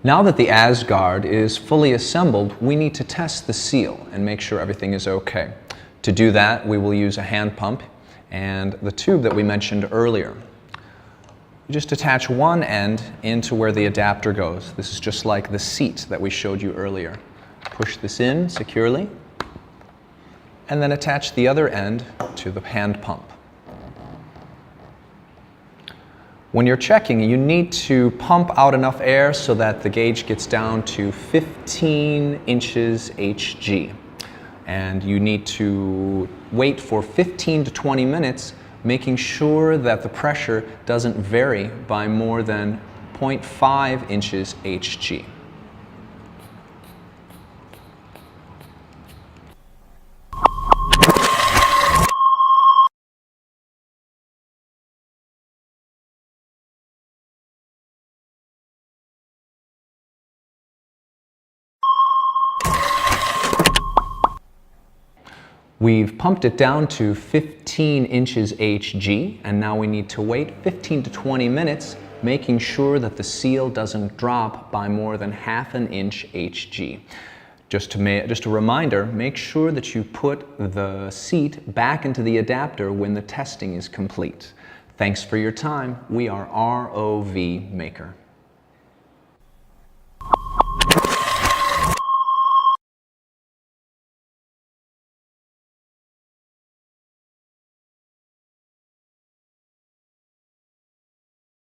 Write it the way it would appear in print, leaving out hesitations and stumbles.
Now that the Asgard is fully assembled, we need to test the seal and make sure everything is okay. To do that, we will use a hand pump and the tube that we mentioned earlier. You just attach one end into where the adapter goes. This is just like the seat that we showed you earlier. Push this in securely, and then attach the other end to the hand pump. When you're checking, you need to pump out enough air so that the gauge gets down to 15 inches Hg. And you need to wait for 15 to 20 minutes, making sure that the pressure doesn't vary by more than 0.5 inches Hg. We've pumped it down to 15 inches Hg, and now we need to wait 15 to 20 minutes, making sure that the seal doesn't drop by more than half an inch Hg. Just a reminder, make sure that you put the seat back into the adapter when the testing is complete. Thanks for your time. We are ROV Maker.